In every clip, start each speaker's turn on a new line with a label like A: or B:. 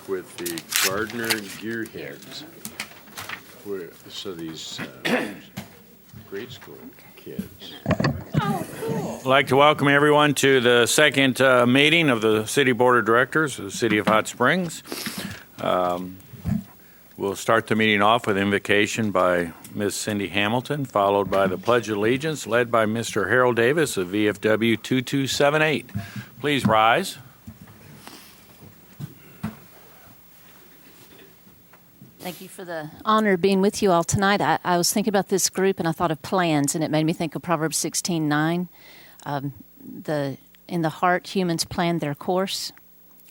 A: with the Gardner Gearheads. So these grade school kids.
B: I'd like to welcome everyone to the second meeting of the City Board of Directors of the City of Hot Springs. We'll start the meeting off with invocation by Ms. Cindy Hamilton, followed by the Pledge of Allegiance, led by Mr. Harold Davis of VFW 2278. Please rise.
C: Thank you for the honor of being with you all tonight. I was thinking about this group and I thought of plans, and it made me think of Proverbs 16:9. In the heart, humans plan their course,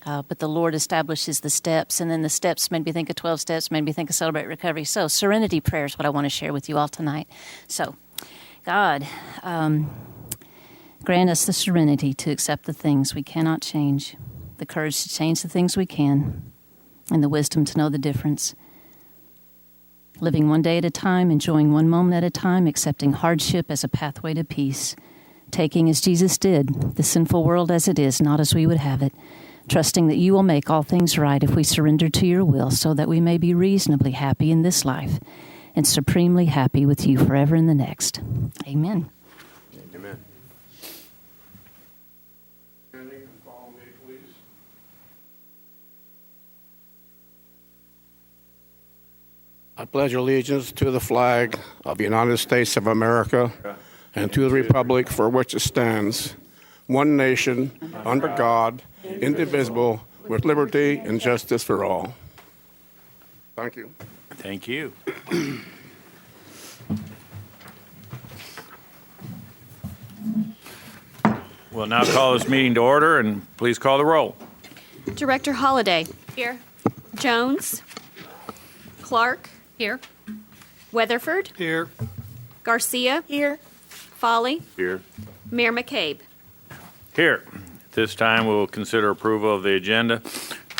C: but the Lord establishes the steps. And then the steps made me think of 12 steps, made me think of Celebrate Recovery. So serenity prayer is what I want to share with you all tonight. So, God, grant us the serenity to accept the things we cannot change, the courage to change the things we can, and the wisdom to know the difference. Living one day at a time, enjoying one moment at a time, accepting hardship as a pathway to peace, taking as Jesus did, the sinful world as it is, not as we would have it, trusting that you will make all things right if we surrender to your will, so that we may be reasonably happy in this life and supremely happy with you forever in the next. Amen.
A: Amen.
D: Follow me, please. I pledge allegiance to the flag of the United States of America and to the republic for which it stands, one nation, under God, indivisible, with liberty and justice for all. Thank you.
B: Thank you. We'll now call this meeting to order, and please call the roll.
E: Director Holliday. Here. Jones. Clark. Here. Weatherford.
D: Here.
E: Garcia. Here. Foley.
A: Here.
E: Mayor McCabe.
B: Here. At this time, we'll consider approval of the agenda.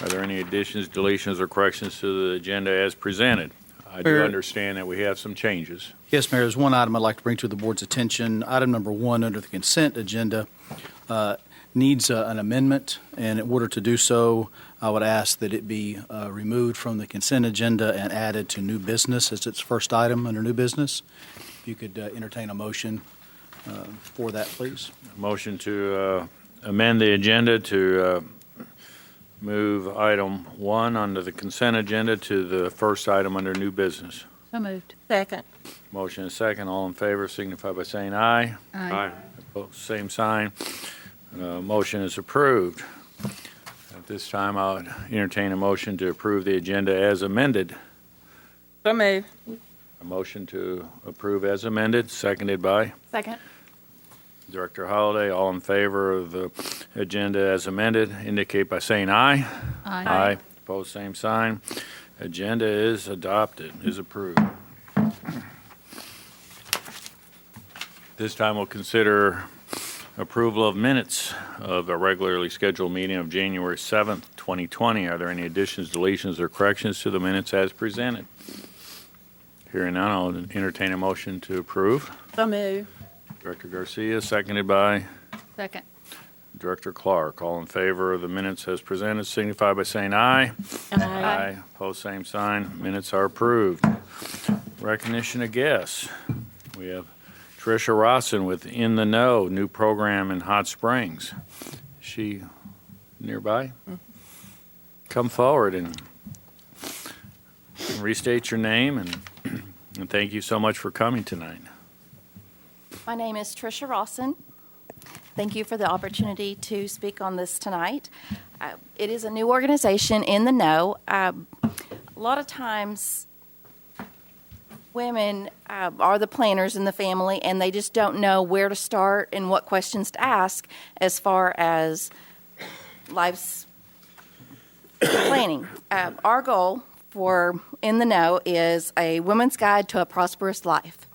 B: Are there any additions, deletions, or corrections to the agenda as presented? I do
F: Mayor.
B: understand that we have some changes.
F: Yes, Mayor, there's one item I'd like to bring to the board's attention. Item number 1 under the consent agenda needs an amendment, and in order to do so, I would ask that it be removed from the consent agenda and added to new business as its first item under new business. If you could entertain a motion for that, please.
B: Motion to amend the agenda to move item 1 under the consent agenda to the first item under new business.
C: So moved.
G: Second.
B: Motion and second. All in favor signify by saying aye.
A: Aye.
B: Opposed, same sign. Motion is approved. At this time, I'll entertain a motion to approve the agenda as amended.
G: So move.
B: A motion to approve as amended, seconded by
C: Second.
B: Director Holliday. All in favor of the agenda as amended, indicate by saying aye. Aye. Opposed, same sign. Agenda is adopted, is approved. This time we'll consider approval of minutes of a regularly scheduled meeting of January 7th, 2020. Are there any additions, deletions, or corrections to the minutes as presented? Hearing none, I'll entertain a motion to approve.
G: So move.
B: Director Garcia, seconded by
C: Second.
B: Director Clark. All in favor of the minutes as presented signify by saying aye. Aye. Opposed, same sign. Minutes are approved. Recognition of guests. We have Tricia Rosson with In the Know, new program in Hot Springs. Is she nearby? Come forward and restate your name, and thank you so much for coming tonight.
H: My name is Tricia Rawson. Thank you for the opportunity to speak on this tonight. It is a new organization, In the Know. A lot of times, women are the planners in the family, and they just don't know where to start and what questions to ask as far as life's planning. Our goal for In the Know is a woman's guide to a prosperous life.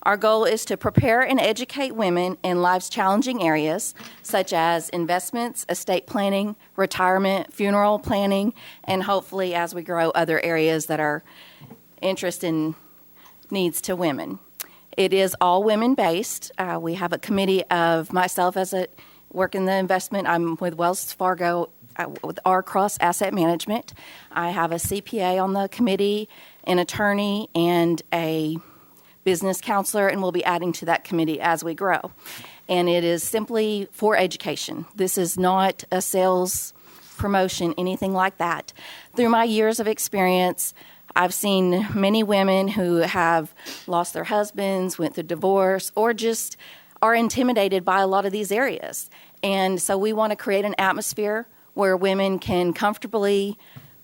H: Our goal is to prepare and educate women in life's challenging areas, such as investments, estate planning, retirement, funeral planning, and hopefully, as we grow, other areas that are interest in needs to women. It is all women-based. We have a committee of myself as a work in the investment. I'm with Wells Fargo with R Cross Asset Management. I have a CPA on the committee, an attorney, and a business counselor, and we'll be adding to that committee as we grow. And it is simply for education. This is not a sales promotion, anything like that. Through my years of experience, I've seen many women who have lost their husbands, went through divorce, or just are intimidated by a lot of these areas. And so we want to create an atmosphere where women can comfortably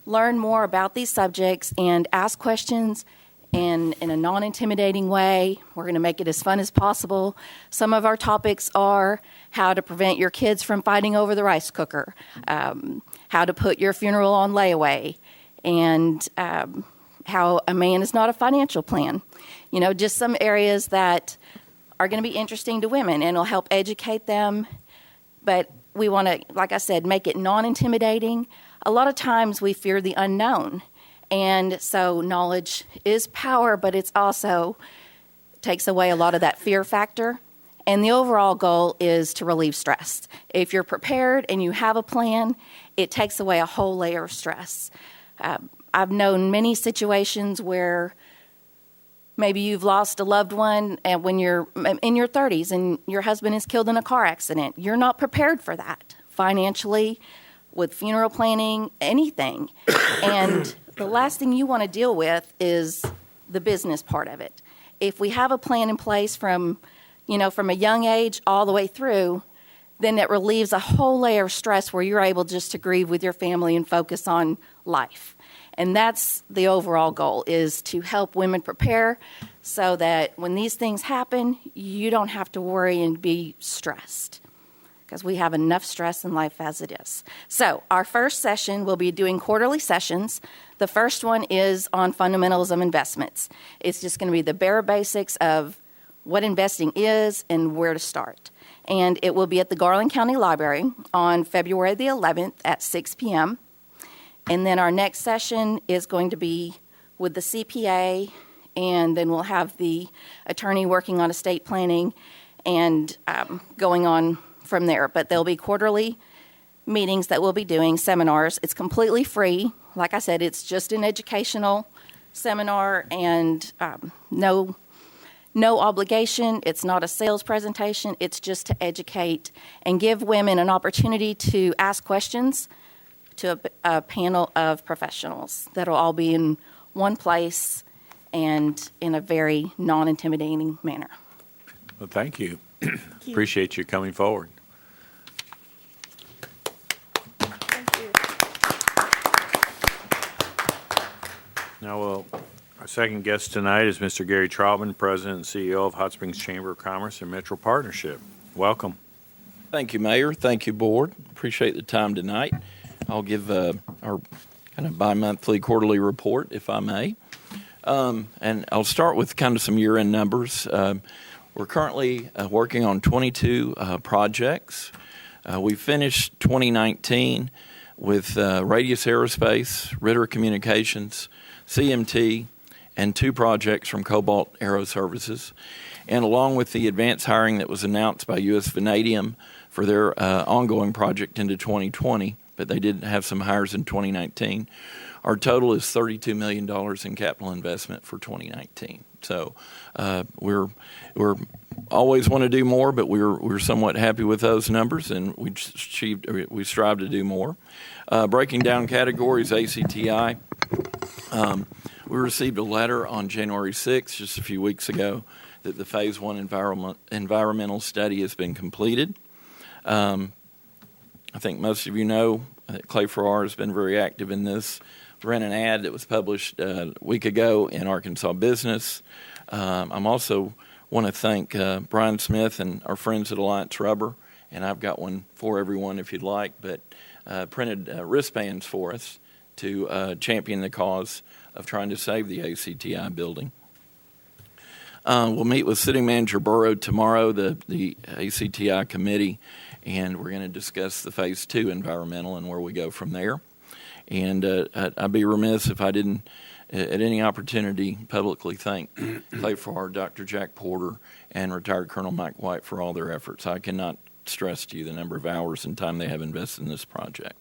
H: learn more about these subjects and ask questions and in a non-intimidating way. We're going to make it as fun as possible. Some of our topics are how to prevent your kids from fighting over the rice cooker, how to put your funeral on layaway, and how a man is not a financial plan. You know, just some areas that are going to be interesting to women, and it'll help educate them. But we want to, like I said, make it non-intimidating. A lot of times we fear the unknown. And so knowledge is power, but it's also takes away a lot of that fear factor. And the overall goal is to relieve stress. If you're prepared and you have a plan, it takes away a whole layer of stress. I've known many situations where maybe you've lost a loved one and when you're in your 30s and your husband is killed in a car accident. You're not prepared for that financially, with funeral planning, anything. And the last thing you want to deal with is the business part of it. If we have a plan in place from a young age all the way through, then it relieves a whole layer of stress where you're able just to grieve with your family and focus on life. And that's the overall goal, is to help women prepare so that when these things happen, you don't have to worry and be stressed, because we have enough stress in life as it is. So our first session, we'll be doing quarterly sessions. The first one is on fundamentals of investments. It's just going to be the bare basics of what investing is and where to start. And it will be at the Garland County Library on February the 11th at 6 p.m. And then our next session is going to be with the CPA, and then we'll have the attorney working on estate planning and going on from there. But there'll be quarterly meetings that we'll be doing, seminars. It's completely free. Like I said, it's just an educational seminar and no obligation. It's not a sales presentation. It's just to educate and give women an opportunity to ask questions to a panel of professionals that'll all be in one place and in a very non-intimidating manner.
B: Well, thank you. Appreciate you coming forward. Now, our second guest tonight is Mr. Gary Trautman, President and CEO of Hot Springs Chamber of Commerce and Metro Partnership. Welcome.
I: Thank you, Mayor. Thank you, Board. Appreciate the time tonight. I'll give our kind of bi-monthly quarterly report, if I may. And I'll start with kind of some year-end numbers. We're currently working on 22 projects. We finished 2019 with Radius Aerospace, Ritter Communications, CMT, and 2 projects from Cobalt Aero Services. And along with the advanced hiring that was announced by U.S. Vanadium for their ongoing project into 2020, but they did have some hires in 2019. Our total is $32 million in capital investment for 2019. So we're always want to do more, but we're somewhat happy with those numbers, and we strive to do more. Breaking down categories, ACTI. We received a letter on January 6th, just a few weeks ago, that the Phase 1 environmental study has been completed. I think most of you know that Clay Farrar has been very active in this. Ran an ad that was published a week ago in Arkansas Business. I'm also want to thank Brian Smith and our friends at Alliance Rubber, and I've got one for everyone if you'd like, but printed wristbands for us to champion the cause of trying to save the ACTI building. We'll meet with City Manager Burrow tomorrow, the ACTI committee, and we're going to discuss the Phase 2 environmental and where we go from there. And I'd be remiss if I didn't, at any opportunity, publicly thank Clay Farrar, Dr. Jack Porter, and retired Colonel Mike White for all their efforts. I cannot stress to you the number of hours and time they have invested in this project.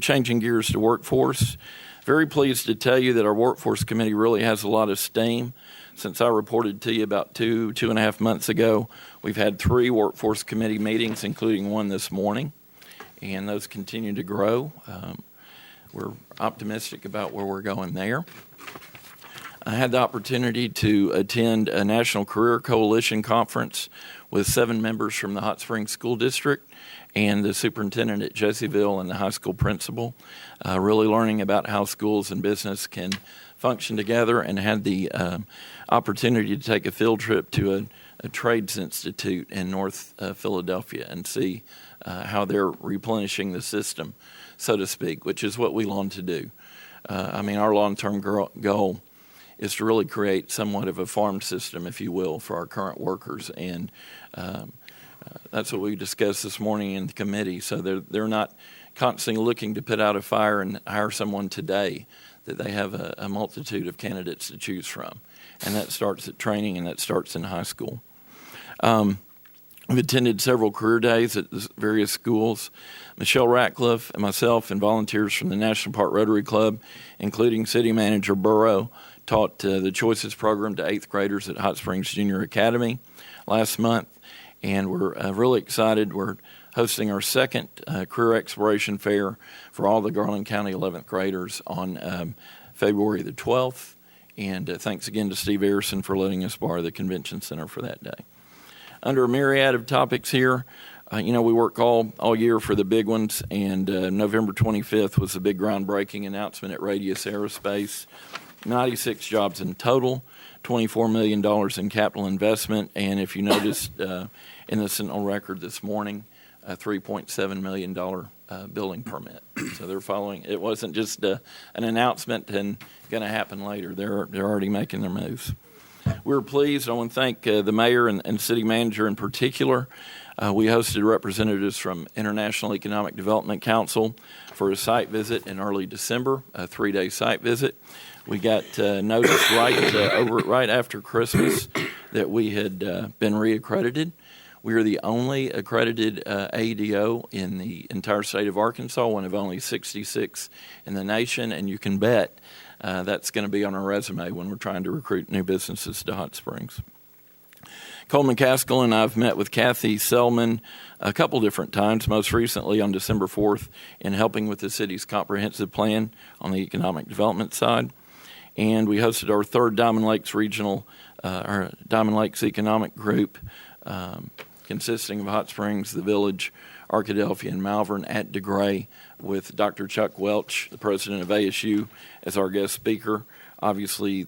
I: changing gears to workforce. Very pleased to tell you that our workforce committee really has a lot of steam. Since I reported to you about two and a half months ago, we've had 3 workforce committee meetings, including one this morning, and those continue to grow. We're optimistic about where we're going there. I had the opportunity to attend a National Career Coalition conference with 7 members from the Hot Springs School District and the superintendent at Jessieville and the high school principal, really learning about how schools and business can function together, and had the opportunity to take a field trip to a trades institute in North Philadelphia and see how they're replenishing the system, so to speak, which is what we long to do. Our long-term goal is to really create somewhat of a farm system, if you will, for our current workers, and that's what we discussed this morning in the committee. So they're not constantly looking to put out a fire and hire someone today, that they have a multitude of candidates to choose from. And that starts at training, and that starts in high school. I've attended several career days at various schools. Michelle Ratcliffe and myself and volunteers from the National Park Rotary Club, including City Manager Burrow, taught the Choices program to 8th graders at Hot Springs Junior Academy last month. And we're really excited. We're hosting our second Career Exploration Fair for all the Garland County 11th graders on February the 12th. And thanks again to Steve Arison for letting us borrow the convention center for that day. Under a myriad of topics here, we work all year for the big ones, and November 25th was the big groundbreaking announcement at Radius Aerospace. 96 jobs in total, $24 million in capital investment, and if you noticed in the Sentinel Record this morning, a $3.7 million building permit. So they're following. It wasn't just an announcement and going to happen later. They're already making their moves. We're pleased. I want to thank the mayor and city manager in particular. We hosted representatives from International Economic Development Council for a site visit in early December, a 3-day site visit. We got notice right after Christmas that we had been reaccredited. We are the only accredited AEDO in the entire state of Arkansas, one of only 66 in the nation, and you can bet that's going to be on our resume when we're trying to recruit new businesses to Hot Springs. Coleman Caskell and I have met with Kathy Selman a couple different times, most recently on December 4th in helping with the city's comprehensive plan on the economic development side. And we hosted our 3rd Diamond Lakes our Diamond Lakes Economic Group, consisting of Hot Springs, the Village, Arkadelphia, and Malvern at DeGray, with Dr. Chuck Welch, the president of ASU, as our guest speaker. Obviously,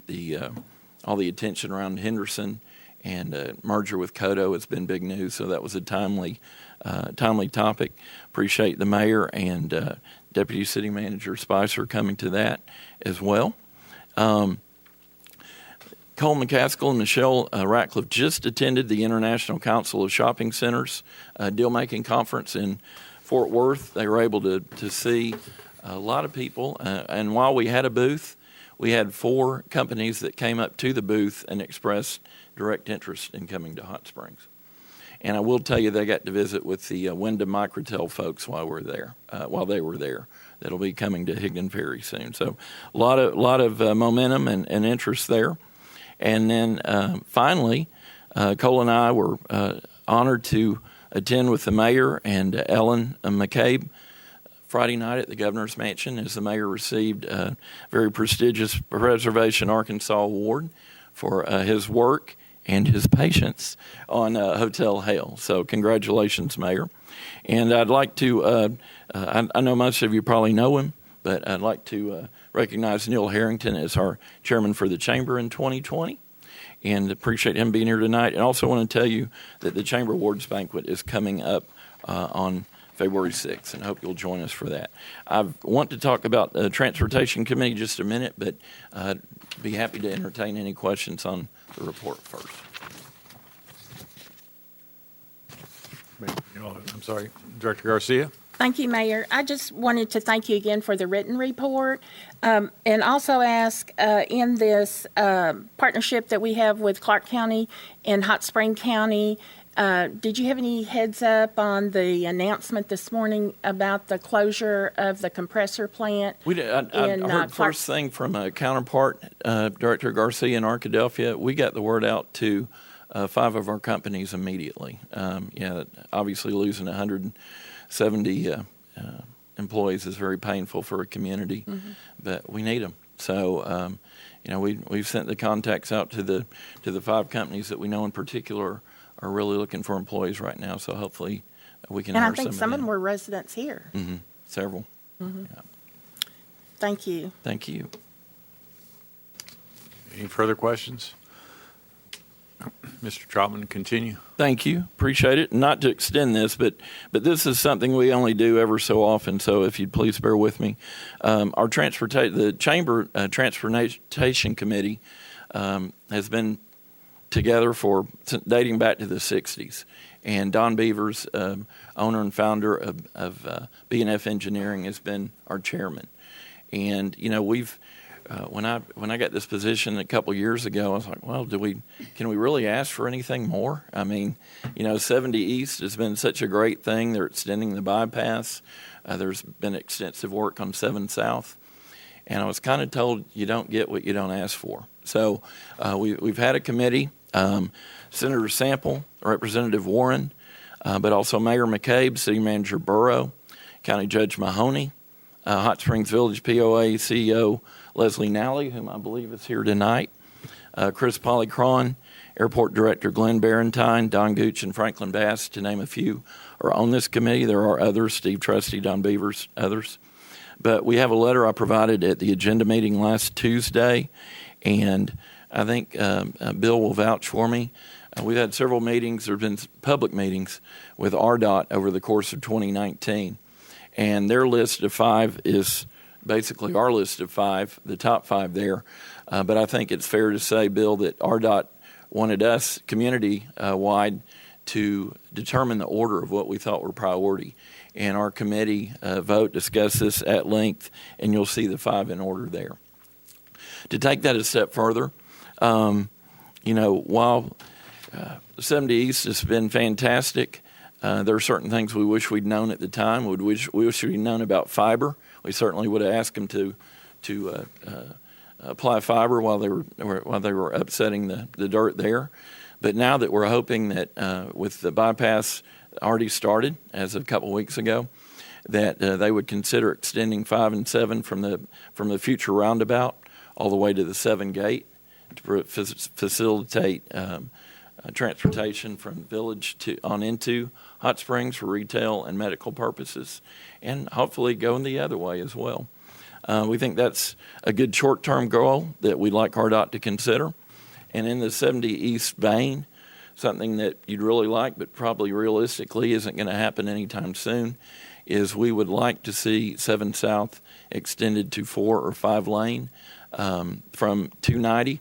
I: all the attention around Henderson and merger with Codo has been big news, so that was a timely topic. Appreciate the mayor and Deputy City Manager Spicer coming to that as well. Coleman Caskell and Michelle Ratcliffe just attended the International Council of Shopping Centers deal-making conference in Fort Worth. They were able to see a lot of people, and while we had a booth, we had 4 companies that came up to the booth and expressed direct interest in coming to Hot Springs. And I will tell you, they got to visit with the Wyndham Microtel folks while they were there. That'll be coming to Higdon Ferry soon. So a lot of momentum and interest there. And then finally, Cole and I were honored to attend with the mayor and Ellen McCabe Friday night at the Governor's Mansion, as the mayor received a very prestigious Preservation Arkansas Award for his work and his patience on Hotel Hale. So congratulations, Mayor. And I'd like to, I know most of you probably know him, but I'd like to recognize Neil Harrington as our chairman for the Chamber in 2020, and appreciate him being here tonight. And also want to tell you that the Chamber Awards Banquet is coming up on February 6th, and I hope you'll join us for that. I want to talk about the Transportation Committee just a minute, but I'd be happy to entertain any questions on the report first.
B: I'm sorry, Director Garcia?
G: Thank you, Mayor. I just wanted to thank you again for the written report, and also ask in this partnership that we have with Clark County and Hot Spring County, Did you have any heads up on the announcement this morning about the closure of the compressor plant?
I: I
G: in,
I: heard
G: Clark-
I: first thing from a counterpart, Director Garcia in Arkadelphia. We got the word out to 5 of our companies immediately. Obviously losing 170 employees is very painful for a community, but we need them. So, we've sent the contacts out to the 5 companies that we know in particular are really looking for employees right now. So hopefully we can
G: And I
I: hire
G: think some of them
I: them.
G: were residents here.
I: Several.
G: Thank you.
I: Thank you.
B: Any further questions? Mr. Trotman, continue.
I: Thank you. Appreciate it. Not to extend this, but this is something we only do ever so often. So if you'd please bear with me, the Chamber Transportation Committee has been together dating back to the 60s. And Don Beavers, owner and founder of B&F Engineering, has been our chairman. And we've when I got this position a couple years ago, I was like, well, can we really ask for anything more? I mean, 70 East has been such a great thing. They're extending the bypass. There's been extensive work on 7 South. And I was kind of told you don't get what you don't ask for. So we've had a committee, Senator Sample, Representative Warren, but also Mayor McCabe, City Manager Burrow, County Judge Mahoney, Hot Springs Village POA CEO Leslie Nally, whom I believe is here tonight, Chris Polycron, Airport Director Glenn Barentine, Don Gooch, and Franklin Bass, to name a few, are on this committee. There are others, Steve Trusty, Don Beavers, others. But we have a letter I provided at the agenda meeting last Tuesday, and I think Bill will vouch for me. We've had several meetings. There have been public meetings with RDOT over the course of 2019, and their list of 5 is basically our list of 5, the top 5 there. But I think it's fair to say, Bill, that RDOT wanted us community-wide to determine the order of what we thought were priority. And our committee vote discussed this at length, and you'll see the 5 in order there. To take that a step further, while 70 East has been fantastic, there are certain things we wish we'd known at the time. We wish we'd known about fiber. We certainly would have asked them to apply fiber while they were upsetting the dirt there. But now that we're hoping that with the bypass already started as of a couple weeks ago, that they would consider extending 5 and 7 from the future roundabout all the way to the 7 gate to facilitate transportation from Village on into Hot Springs for retail and medical purposes, and hopefully going the other way as well. We think that's a good short-term goal that we'd like RDOT to consider. And in the 70 East vein, something that you'd really like but probably realistically isn't going to happen anytime soon, is we would like to see 7 South extended to 4 or 5 lane from 290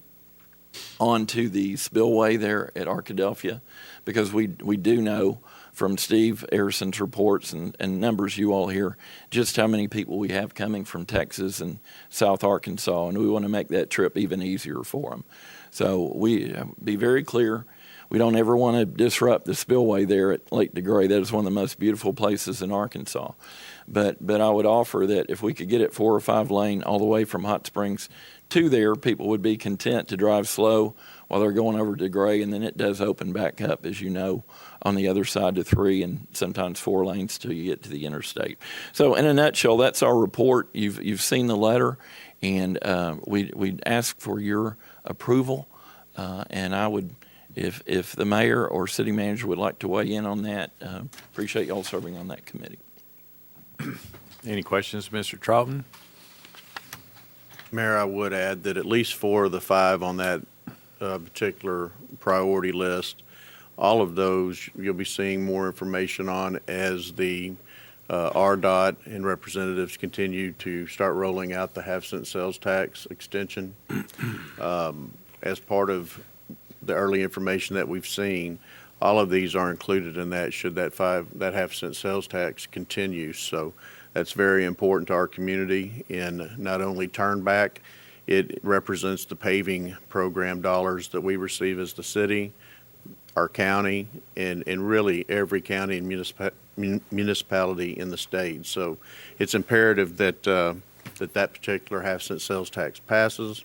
I: onto the spillway there at Arkadelphia, because we do know from Steve Arison's reports and numbers you all hear just how many people we have coming from Texas and South Arkansas, and we want to make that trip even easier for them. So we be very clear, we don't ever want to disrupt the spillway there at Lake DeGray. That is one of the most beautiful places in Arkansas. But I would offer that if we could get it 4 or 5 lane all the way from Hot Springs to there, people would be content to drive slow while they're going over to DeGray, and then it does open back up, as you know, on the other side to 3 and sometimes 4 lanes till you get to the interstate. So in a nutshell, that's our report. You've seen the letter, and we'd ask for your approval, and I would, if the mayor or city manager would like to weigh in on that, appreciate y'all serving on that committee.
B: Any questions, Mr. Trotman?
J: Mayor, I would add that at least 4 of the 5 on that particular priority list, all of those you'll be seeing more information on as the RDOT and representatives continue to start rolling out the half-cent sales tax extension. As part of the early information that we've seen, all of these are included in that should that half-cent sales tax continue. So that's very important to our community in not only turnback, it represents the paving program dollars that we receive as the city. our county, and really every county and municipality in the state. So it's imperative that that particular half-cent sales tax passes.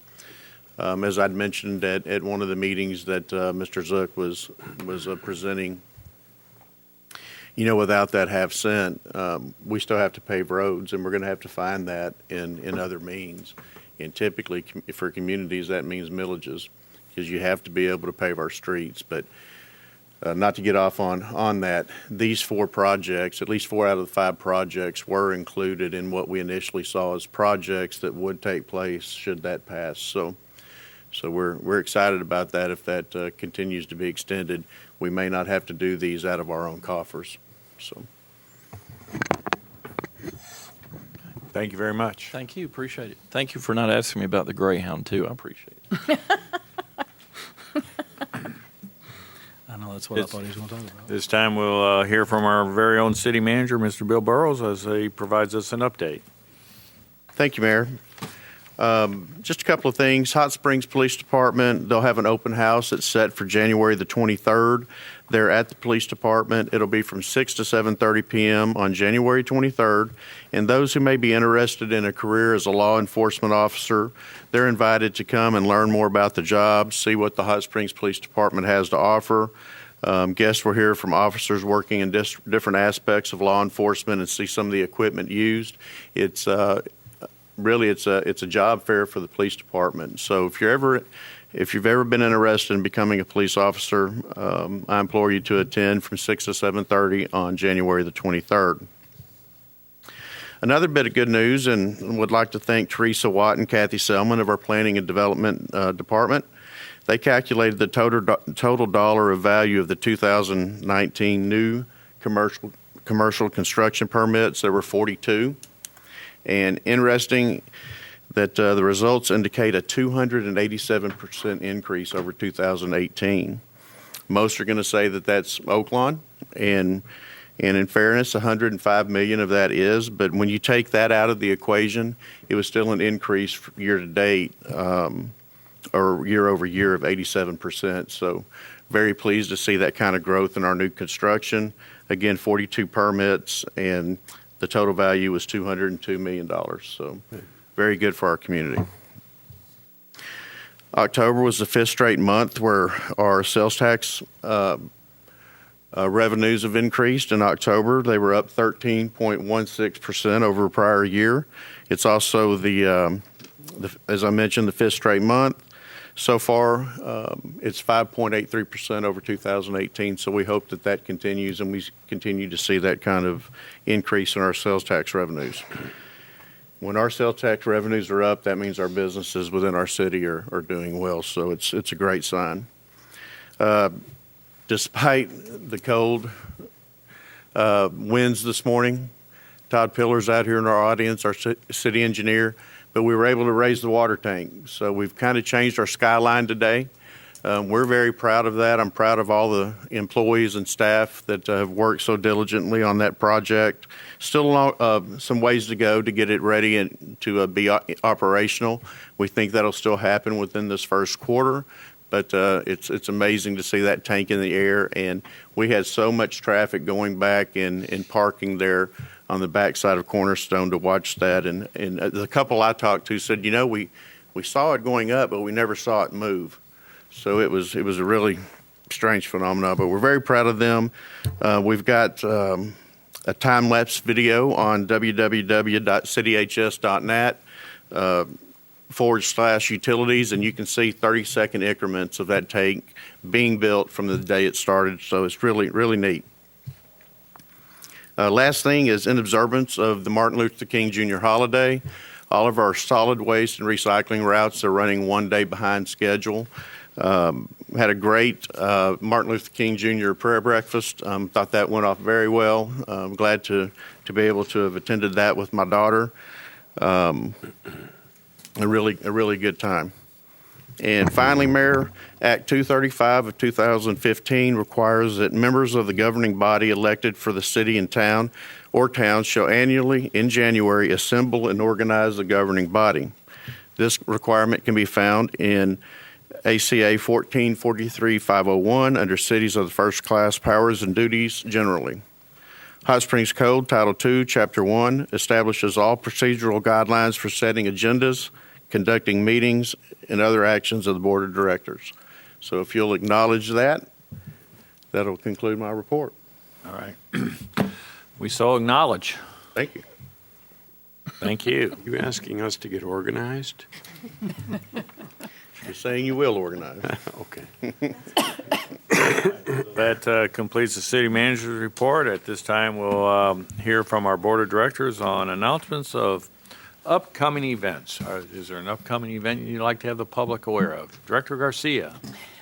J: As I'd mentioned at one of the meetings that Mr. Zook was presenting, without that half cent, we still have to pave roads, and we're going to have to find that in other means. And typically, for communities, that means millages, because you have to be able to pave our streets. But not to get off on that, these 4 projects, at least 4 out of the 5 projects, were included in what we initially saw as projects that would take place should that pass. So we're excited about that. If that continues to be extended, we may not have to do these out of our own coffers. So,
B: Thank you very much.
I: Thank you. Appreciate it. Thank you for not asking me about the Greyhound, too. I appreciate it.
F: I know that's what I thought he was going to talk about.
B: This time we'll hear from our very own city manager, Mr. Bill Burrows, as he provides us an update.
J: thank you, Mayor. Just a couple of things. Hot Springs Police Department, they'll have an open house that's set for January the 23rd. They're at the police department. It'll be from 6 to 7:30 p.m. on January 23rd. And those who may be interested in a career as a law enforcement officer, they're invited to come and learn more about the job, see what the Hot Springs Police Department has to offer. Guests will hear from officers working in different aspects of law enforcement and see some of the equipment used. It's really it's a job fair for the police department. So if you've ever been interested in becoming a police officer, I implore you to attend from 6 to 7:30 on January the 23rd. Another bit of good news, and would like to thank Teresa Watt and Kathy Selman of our Planning and Development Department. They calculated the total dollar of value of the 2019 new commercial construction permits. There were 42. And interesting that the results indicate a 287% increase over 2018. Most are going to say that that's Oaklawn, and in fairness, 105 million of that is. But when you take that out of the equation, it was still an increase year to date, or year over year, of 87%. So very pleased to see that kind of growth in our new construction. Again, 42 permits, and the total value was $202 million. So very good for our community. October was the 5th straight month where our sales tax revenues have increased. In October, they were up 13.16% over a prior year. It's also as I mentioned, the 5th straight month. So far, it's 5.83% over 2018, so we hope that continues, and we continue to see that kind of increase in our sales tax revenues. When our sales tax revenues are up, that means our businesses within our city are doing well, so it's a great sign. Despite the cold winds this morning, Todd Pillar's out here in our audience, our city engineer, but we were able to raise the water tank. So we've kind of changed our skyline today. We're very proud of that. I'm proud of all the employees and staff that have worked so diligently on that project. Still some ways to go to get it ready and to be operational. We think that'll still happen within this first quarter, but it's amazing to see that tank in the air. And we had so much traffic going back and parking there on the backside of Cornerstone to watch that. And the couple I talked to said, we saw it going up, but we never saw it move. So it was a really strange phenomenon, but we're very proud of them. We've got a time-lapse video on www.cityhs.net/utilities, and you can see 30-second increments of that tank being built from the day it started. So it's really, really neat. Last thing is, in observance of the Martin Luther King Jr. holiday, all of our solid waste and recycling routes are running one day behind schedule. Had a great Martin Luther King Jr. prayer breakfast. Thought that went off very well. I'm glad to be able to have attended that with my daughter. A really good time. And finally, Mayor, Act 235 of 2015 requires that members of the governing body elected for the city and town or towns shall annually in January assemble and organize the governing body. This requirement can be found in ACA 1443-501 under Cities of the First Class Powers and Duties generally. Hot Springs Code, Title II, Chapter 1, establishes all procedural guidelines for setting agendas, conducting meetings, and other actions of the Board of Directors. So if you'll acknowledge that, that'll conclude my report.
B: All right. We so acknowledge.
J: Thank you.
B: Thank you.
A: You asking us to get organized?
J: Just saying you will organize.
A: Okay.
B: That completes the city manager's report. At this time, we'll hear from our board of directors on announcements of upcoming events. Is there an upcoming event you'd like to have the public aware of? Director Garcia.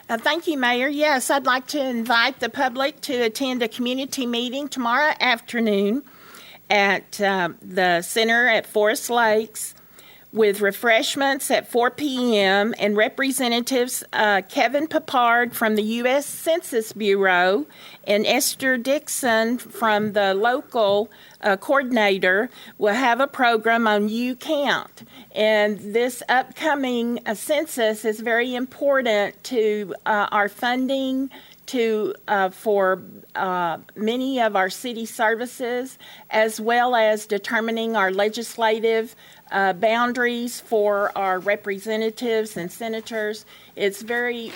G: Thank you, Mayor. Yes, I'd like to invite the public to attend a community meeting tomorrow afternoon at the center at Forest Lakes with refreshments at 4 p.m. and representatives Kevin Papard from the U.S. Census Bureau and Esther Dixon from the local coordinator will have a program on You Count. And this upcoming census is very important to our funding for many of our city services, as well as determining our legislative boundaries for our representatives and senators. It's very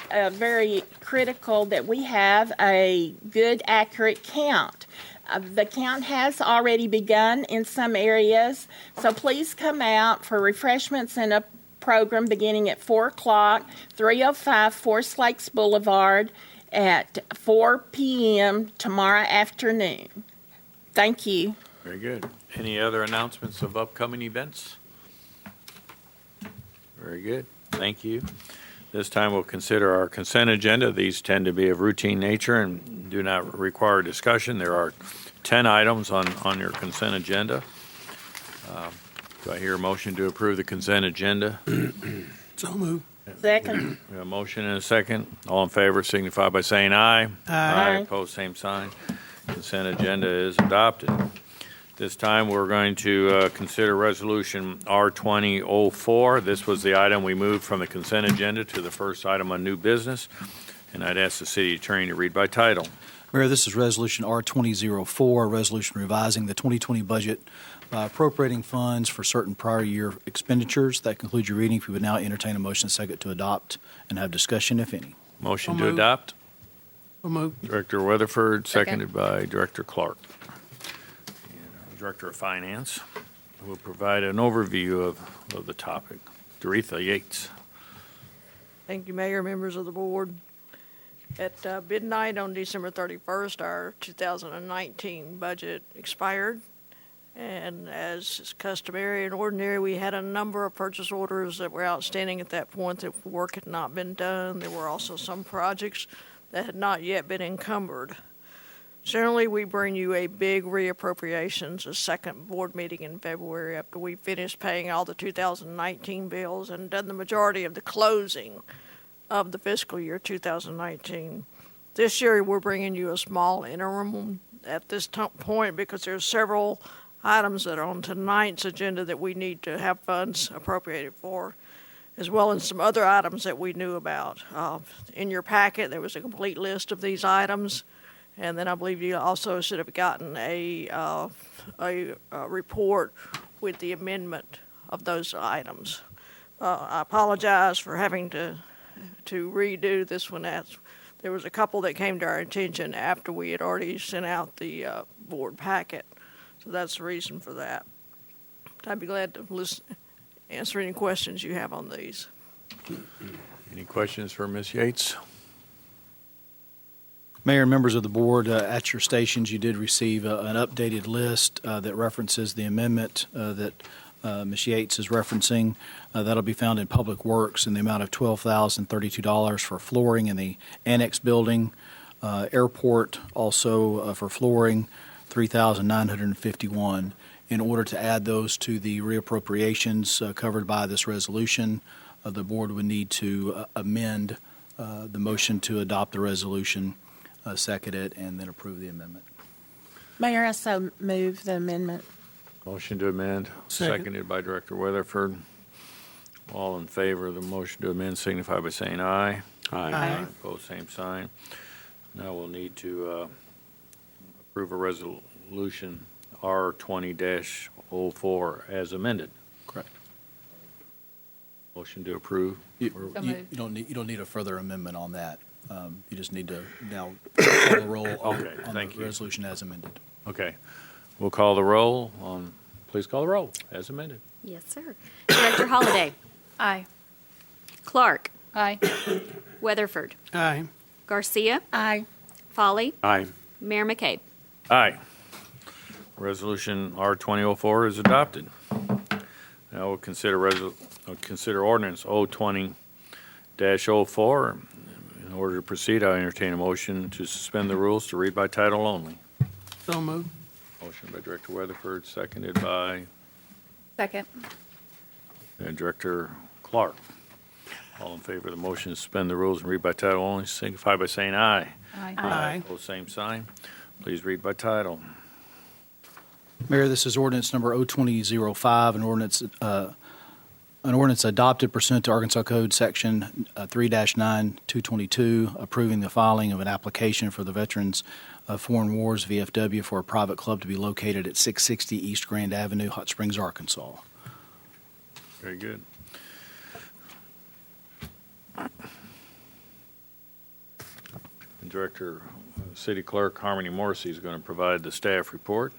G: critical that we have a good, accurate count. The count has already begun in some areas, so please come out for refreshments and a program beginning at 4 o'clock, 305 Forest Lakes Boulevard at 4 p.m. tomorrow afternoon. Thank you.
B: Very good. Any other announcements of upcoming events? Very good. Thank you. This time we'll consider our consent agenda. These tend to be of routine nature and do not require discussion. There are 10 items on your consent agenda. Do I hear a motion to approve the consent agenda?
A: So moved.
G: Second.
B: We have a motion and a second. All in favor signify by saying aye.
G: Aye.
B: Opposed, same sign. Consent agenda is adopted. This time, we're going to consider Resolution R2004. This was the item we moved from the consent agenda to the first item on new business, and I'd ask the city attorney to read by title.
F: Mayor, this is Resolution R2004, a resolution revising the 2020 budget by appropriating funds for certain prior year expenditures. That concludes your reading. If you would now entertain a motion second to adopt and have discussion, if any.
B: Motion
A: So
B: to
A: moved.
B: adopt.
A: So moved.
B: Director Weatherford, seconded by Director Clark. Director of Finance will provide an overview of the topic. Doretha Yates.
K: Thank you, Mayor, members of the board. At midnight on December 31st, our 2019 budget expired. And as is customary and ordinary, we had a number of purchase orders that were outstanding at that point that work had not been done. There were also some projects that had not yet been encumbered. Generally, we bring you a big reappropriations, a second board meeting in February after we finish paying all the 2019 bills and done the majority of the closing of the fiscal year 2019. This year, we're bringing you a small interim at this point because there's several items that are on tonight's agenda that we need to have funds appropriated for, as well as some other items that we knew about. In your packet, there was a complete list of these items. And then I believe you also should have gotten a report with the amendment of those items. I apologize for having to redo this one. There was a couple that came to our attention after we had already sent out the board packet. So that's the reason for that. I'd be glad to answer any questions you have on these.
B: Any questions for Ms. Yates?
F: Mayor and members of the board, at your stations, you did receive an updated list that references the amendment that Ms. Yates is referencing. That'll be found in Public Works in the amount of $12,032 for flooring in the annex building. Airport also for flooring, $3,951. In order to add those to the reappropriations covered by this resolution, the board would need to amend the motion to adopt the resolution, second it, and then approve the amendment.
G: Mayor, I so move the amendment.
B: Motion to amend,
A: Second.
B: seconded by Director Weatherford. All in favor of the motion to amend signify by saying aye.
A: Aye.
B: Opposed, same sign. Now we'll need to approve a resolution R20-04 as amended.
F: Correct.
B: Motion to approve.
F: You don't need a further amendment on that. You just need to now call the roll on
B: Okay,
F: the
B: thank you.
F: resolution as amended.
B: Okay. We'll call the roll on, please call the roll as amended.
E: Yes, sir. Director Holliday.
H: Aye.
E: Clark.
H: Aye.
E: Weatherford.
A: Aye.
E: Garcia.
G: Aye.
E: Folly.
A: Aye.
E: Mayor McCabe.
B: Aye. Resolution R2004 is adopted. Now we'll consider ordinance O20-04. In order to proceed, I entertain a motion to suspend the rules to read by title only.
A: So moved.
B: Motion by Director Weatherford, seconded by
H: Second.
B: Director Clark. All in favor of the motion to suspend the rules and read by title only, signify by saying aye.
A: Aye.
B: Opposed, same sign. Please read by title.
F: Mayor, this is ordinance number 02005, an ordinance adopted pursuant to Arkansas Code Section 3-9222, approving the filing of an application for the Veterans of Foreign Wars, VFW, for a private club to be located at 660 East Grand Avenue, Hot Springs, Arkansas.
B: Very good. Director, City Clerk Harmony Morrissey is going to provide the staff report.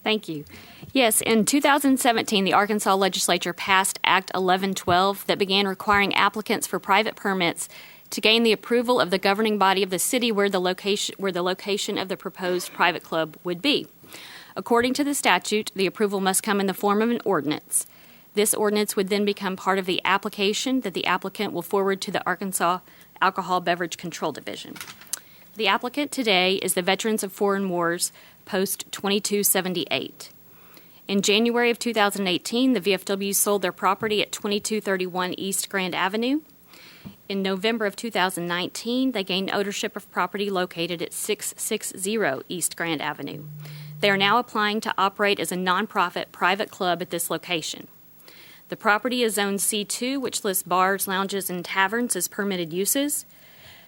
E: Thank you. Yes, in 2017, the Arkansas Legislature passed Act 1112 that began requiring applicants for private permits to gain the approval of the governing body of the city where the location of the proposed private club would be. According to the statute, the approval must come in the form of an ordinance. This ordinance would then become part of the application that the applicant will forward to the Arkansas Alcohol Beverage Control Division. The applicant today is the Veterans of Foreign Wars, Post 2278. In January of 2018, the VFW sold their property at 2231 East Grand Avenue. In November of 2019, they gained ownership of property located at 660 East Grand Avenue. They are now applying to operate as a nonprofit private club at this location. The property is Zone C2, which lists bars, lounges, and taverns as permitted uses.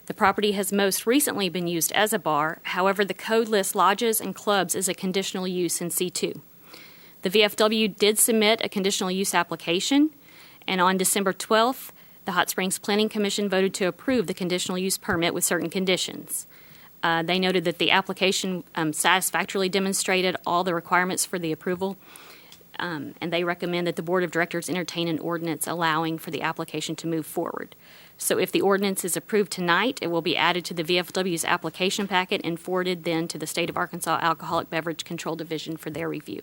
E: The property has most recently been used as a bar. However, the code lists lodges and clubs as a conditional use in C2. The VFW did submit a conditional use application, and on December 12th, the Hot Springs Planning Commission voted to approve the conditional use permit with certain conditions. They noted that the application satisfactorily demonstrated all the requirements for the approval, and they recommend that the Board of Directors entertain an ordinance allowing for the application to move forward. So if the ordinance is approved tonight, it will be added to the VFW's application packet and forwarded then to the State of Arkansas Alcoholic Beverage Control Division for their review.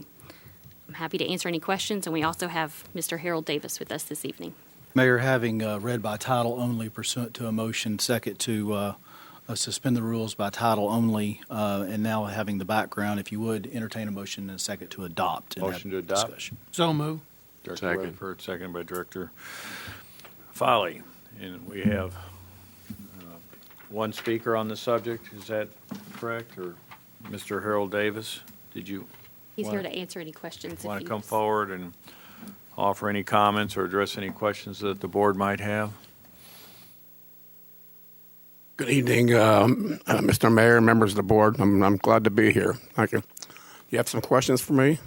E: I'm happy to answer any questions, and we also have Mr. Harold Davis with us this evening.
F: Mayor, having read by title only pursuant to a motion second to suspend the rules by title only, and now having the background, if you would, entertain a motion and a second to adopt. and
B: Motion
F: have
B: to adopt.
F: discussion.
A: So moved.
B: Director
A: Second.
B: Weatherford, seconded by Director Foley. And we have one speaker on the subject, is that correct? Or Mr. Harold Davis, did you
E: He's
B: Wanna-
E: here to answer any questions. if
B: want
E: he
B: to come
E: is.
B: forward and offer any comments or address any questions that the board might have?
D: Good evening, Mr. Mayor, members of the board. I'm glad to be here. Thank you. You have some questions for me?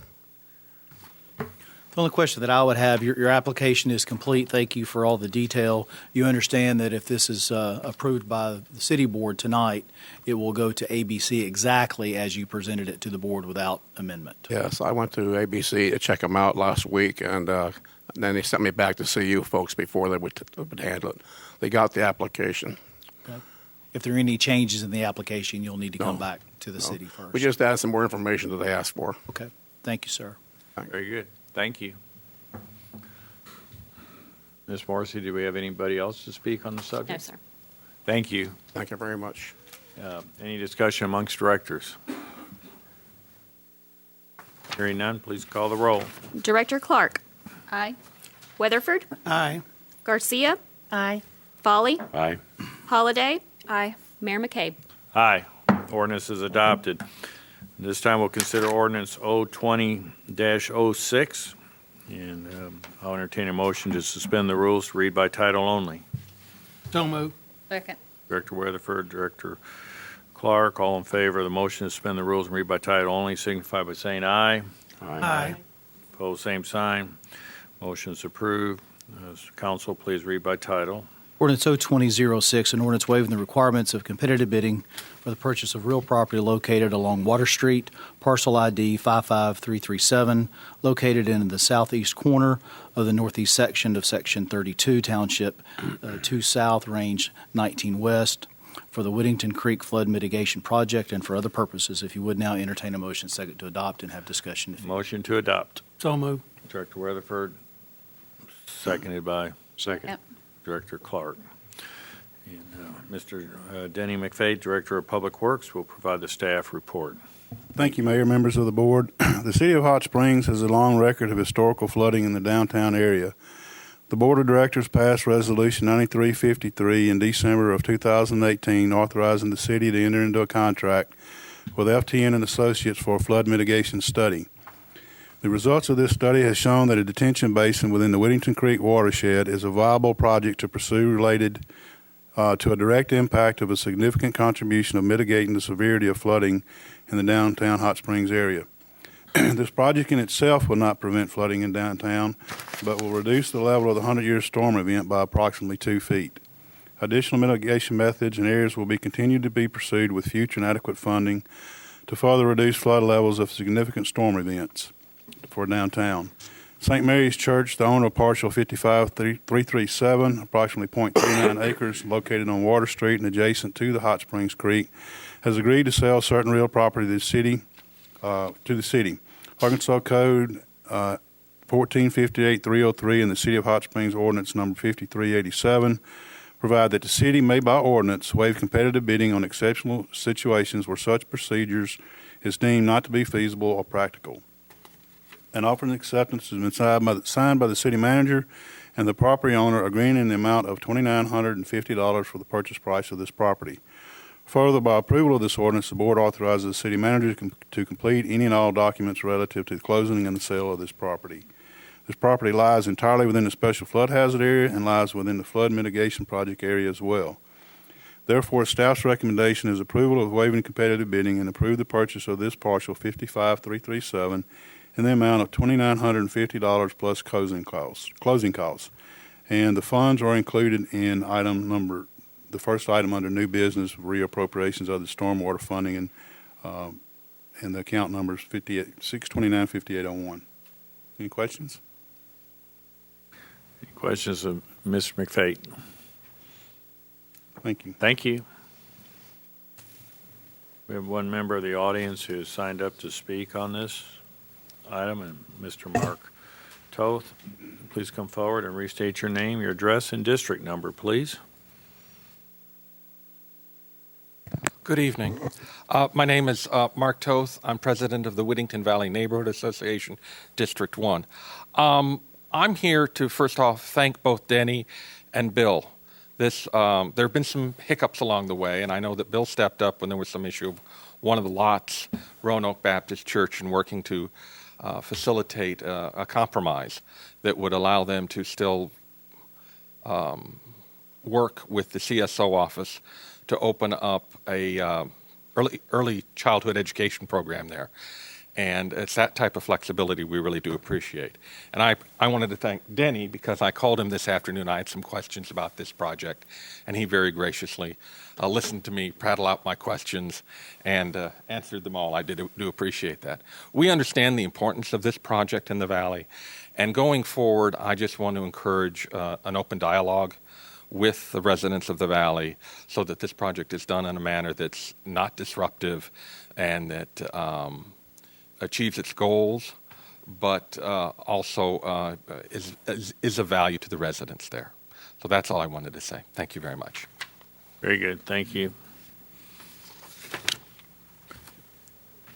F: The only question that I would have, your application is complete. Thank you for all the detail. You understand that if this is approved by the city board tonight, it will go to ABC exactly as you presented it to the board without amendment.
D: Yes, I went to ABC to check them out last week, and then they sent me back to see you folks before they would handle it. They got the application.
F: If there are any changes in the application, you'll need to come
D: No.
F: back to the city first.
D: We just added some more information that they asked for.
F: Okay. Thank you, sir.
B: Very good. Thank you. Ms. Morrissey, do we have anybody else to speak on the subject?
E: No, sir.
B: Thank you.
D: Thank you very much.
B: Any discussion amongst directors? Hearing none, please call the roll.
E: Director Clark.
H: Aye.
E: Weatherford.
A: Aye.
E: Garcia.
G: Aye.
E: Folly.
A: Aye.
E: Holliday.
H: Aye.
E: Mayor McCabe.
B: Aye. Ordinance is adopted. This time we'll consider ordinance 020-06. And I'll entertain a motion to suspend the rules to read by title only.
A: So moved.
C: Second.
B: Director Weatherford, Director Clark, all in favor of the motion to suspend the rules and read by title only, signify by saying aye.
A: Aye.
B: Opposed, same sign. Motion is approved. Council, please read by title.
F: Ordinance 02006, an ordinance waiving the requirements of competitive bidding for the purchase of real property located along Water Street, parcel ID 55337, located in the southeast corner of the northeast section of Section 32, Township 2 South, Range 19 West, for the Whittington Creek Flood Mitigation Project and for other purposes. If you would now entertain a motion second to adopt and have discussion.
B: Motion to adopt.
A: So moved.
B: Director Weatherford, seconded by
D: Second.
C: Yep.
B: Director Clark. And Mr. Denny McFay, Director of Public Works, will provide the staff report.
L: Thank you, Mayor, members of the board. The City of Hot Springs has a long record of historical flooding in the downtown area. The Board of Directors passed Resolution 9353 in December of 2018, authorizing the city to enter into a contract with FTN and Associates for a flood mitigation study. The results of this study has shown that a detention basin within the Whittington Creek watershed is a viable project to pursue related to a direct impact of a significant contribution of mitigating the severity of flooding in the downtown Hot Springs area. This project in itself will not prevent flooding in downtown, but will reduce the level of the 100-year storm event by approximately 2 feet. Additional mitigation methods and areas will be continued to be pursued with future and adequate funding to further reduce flood levels of significant storm events for downtown. St. Mary's Church, the owner of parcel 55337, approximately 0.39 acres, located on Water Street and adjacent to the Hot Springs Creek, has agreed to sell certain real property to the city. Arkansas Code 1458-303 and the City of Hot Springs Ordinance Number 5387 provide that the city may, by ordinance, waive competitive bidding on exceptional situations where such procedures is deemed not to be feasible or practical. An offer of acceptance has been signed by the city manager and the property owner, agreeing in the amount of $2,950 for the purchase price of this property. Further, by approval of this ordinance, the board authorizes the city manager to complete any and all documents relative to the closing and the sale of this property. This property lies entirely within the special flood hazard area and lies within the flood mitigation project area as well. Therefore, staff's recommendation is approval of waiving competitive bidding and approve the purchase of this parcel 55337 in the amount of $2,950 plus closing costs. And the funds are included in the first item under new business, reappropriations of the stormwater funding, and the account number is 629-5801. Any questions?
B: Any questions of Mr. McFate?
L: Thank you.
B: Thank you. We have one member of the audience who has signed up to speak on this item, and Mr. Mark Toth. Please come forward and restate your name, your address, and district number, please.
M: Good evening. My name is Mark Toth. I'm president of the Whittington Valley Neighborhood Association, District 1. I'm here to, first off, thank both Denny and Bill. There have been some hiccups along the way, and I know that Bill stepped up when there was some issue of one of the lots, Roanoke Baptist Church, and working to facilitate a compromise that would allow them to still work with the CSO office to open up a early childhood education program there. And it's that type of flexibility we really do appreciate. And I wanted to thank Denny because I called him this afternoon. I had some questions about this project, and he very graciously listened to me prattle out my questions and answered them all. I do appreciate that. We understand the importance of this project in the Valley, and going forward, I just want to encourage an open dialogue with the residents of the Valley so that this project is done in a manner that's not disruptive and that achieves its goals, but also is of value to the residents there. So that's all I wanted to say. Thank you very much.
B: Very good. Thank you.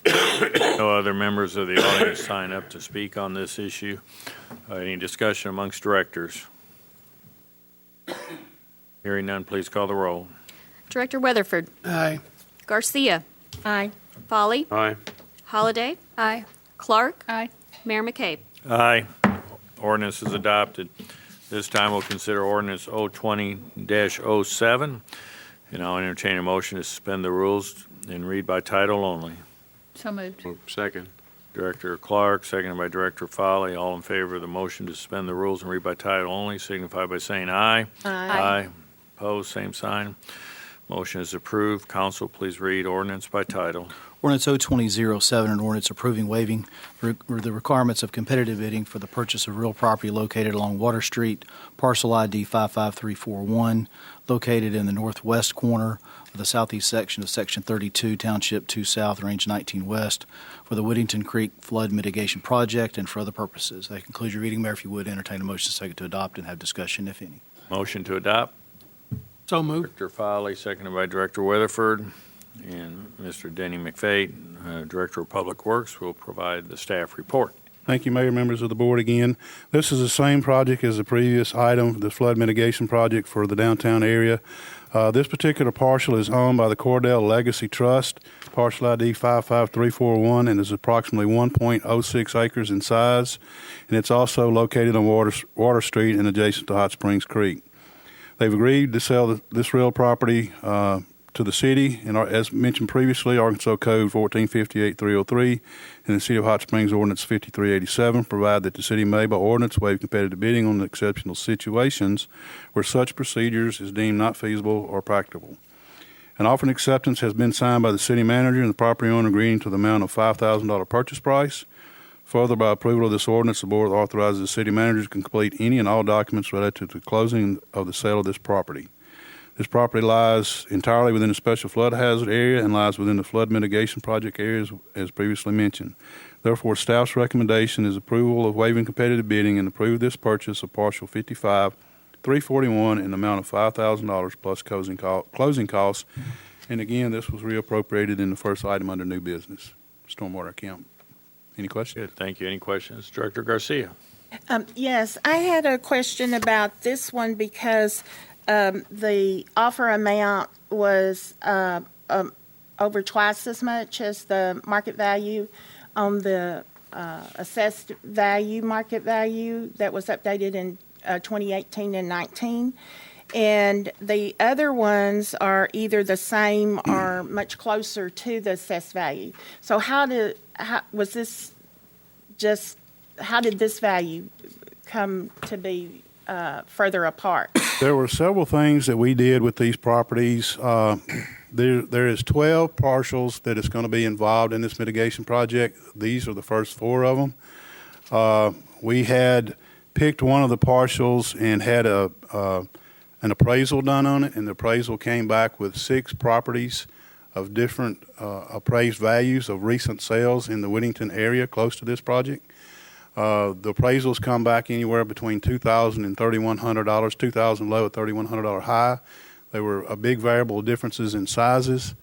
B: No other members of the audience sign up to speak on this issue. Any discussion amongst directors? Hearing none, please call the roll.
E: Director Weatherford.
A: Aye.
E: Garcia.
G: Aye.
E: Foley.
J: Aye.
E: Holliday.
H: Aye.
E: Clark.
H: Aye.
E: Mayor McCabe.
B: Aye. Ordinance is adopted. This time we'll consider ordinance 020-07. And I'll entertain a motion to suspend the rules and read by title only.
A: So moved.
J: Second.
B: Director Clark, seconded by Director Foley. All in favor of the motion to suspend the rules and read by title only, signify by saying aye.
G: Aye.
B: Opposed, same sign. Motion is approved. Council, please read ordinance by title.
F: Ordinance 02007, an ordinance approving waiving the requirements of competitive bidding for the purchase of real property located along Water Street, parcel ID 55341, located in the northwest corner of the southeast section of Section 32, Township 2 South, Range 19 West, for the Whittington Creek Flood Mitigation Project and for other purposes. That concludes your reading, Mayor. If you would, entertain a motion second to adopt and have discussion, if any.
B: Motion to adopt.
A: So moved.
B: Director Foley, seconded by Director Weatherford. And Mr. Denny McFate, Director of Public Works, will provide the staff report.
L: Thank you, Mayor, members of the board again. This is the same project as the previous item, the flood mitigation project for the downtown area. This particular parcel is owned by the Cordell Legacy Trust, parcel ID 55341, and is approximately 1.06 acres in size. And it's also located on Water Street and adjacent to Hot Springs Creek. They've agreed to sell this real property to the city, and as mentioned previously, Arkansas Code 1458-303 and the City of Hot Springs Ordinance 5387 provide that the city may, by ordinance, waive competitive bidding on exceptional situations where such procedures is deemed not feasible or practicable. An offer and acceptance has been signed by the city manager and the property owner agreeing to the amount of $5,000 purchase price. Further, by approval of this ordinance, the board authorizes the city manager to complete any and all documents related to the closing of the sale of this property. This property lies entirely within the special flood hazard area and lies within the flood mitigation project areas as previously mentioned. Therefore, staff's recommendation is approval of waiving competitive bidding and approve this purchase of parcel 55-341 in the amount of $5,000 plus closing costs. And again, this was reappropriated in the first item under new business, stormwater account. Any questions?
B: Good, thank you. Any questions? Director Garcia.
G: Yes, I had a question about this one because the offer amount was over twice as much as the market value on the assessed value, market value that was updated in 2018 and 19. And the other ones are either the same or much closer to the assessed value. So how did this value come to be further apart?
L: There were several things that we did with these properties. There is 12 parcels that is going to be involved in this mitigation project. These are the first 4 of them. We had picked one of the parcels and had an appraisal done on it, and the appraisal came back with 6 properties of different appraised values of recent sales in the Whittington area close to this project. The appraisals come back anywhere between $2,000 and $3,100, $2,000 low at $3,100 high. There were a big variable differences in sizes.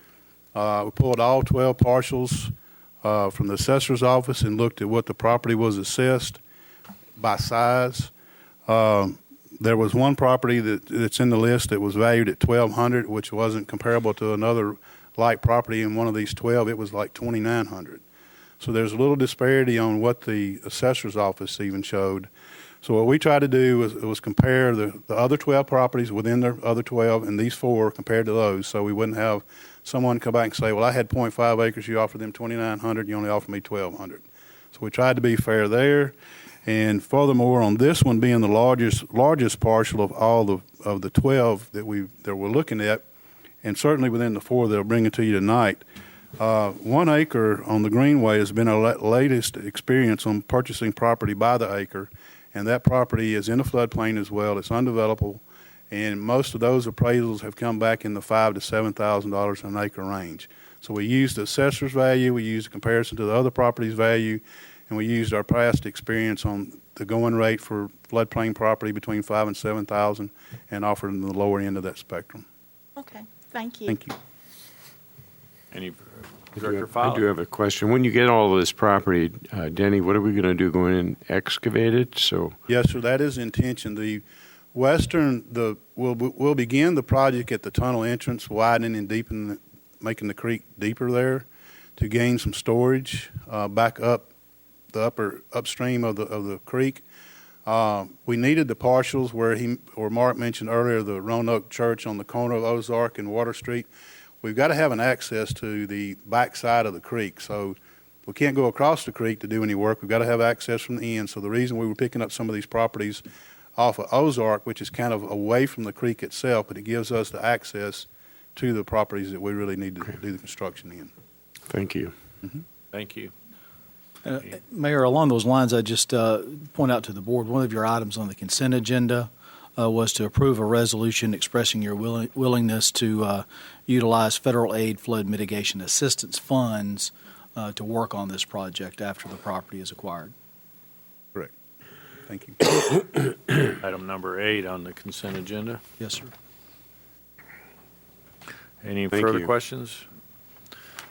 L: We pulled all 12 parcels from the assessor's office and looked at what the property was assessed by size. There was one property that's in the list that was valued at $1,200, which wasn't comparable to another like property in one of these 12. It was like $2,900. So there's a little disparity on what the assessor's office even showed. So what we tried to do was compare the other 12 properties within the other 12 and these 4 compared to those, so we wouldn't have someone come back and say, well, I had 0.5 acres, you offered them $2,900, you only offered me $1,200. So we tried to be fair there. And furthermore, on this one being the largest parcel of all of the 12 that we're looking at, and certainly within the 4 that I'll bring it to you tonight, 1 acre on the Greenway has been our latest experience on purchasing property by the acre, and that property is in a floodplain as well. It's undevelopable, and most of those appraisals have come back in the $5,000 to $7,000 an acre range. So we used the assessor's value, we used a comparison to the other property's value, and we used our past experience on the going rate for floodplain property between $5,000 and $7,000 and offered them the lower end of that spectrum.
G: Okay, thank you.
L: Thank you.
B: Any
N: I
B: Director Fowler?
N: do have a question. When you get all of this property, Denny, what are we going to do? Go in and excavate it? So
L: Yes, sir, that is the intention. The we'll begin the project at the tunnel entrance, widening and deepening, making the creek deeper there to gain some storage back up the upstream of the creek. We needed the partials where Mark mentioned earlier, the Roanoke Church on the corner of Ozark and Water Street. We've got to have an access to the back side of the creek. So we can't go across the creek to do any work. We've got to have access from the end. So the reason we were picking up some of these properties off of Ozark, which is kind of away from the creek itself, but it gives us the access to the properties that we really need to do the construction in.
N: Thank you.
B: Thank you.
F: Mayor, along those lines, I just point out to the board, one of your items on the consent agenda was to approve a resolution expressing your willingness to utilize federal aid flood mitigation assistance funds to work on this project after the property is acquired.
L: Correct. Thank you.
B: Item number 8 on the consent agenda.
F: Yes, sir.
B: Any
N: Thank
B: further
N: you.
B: questions?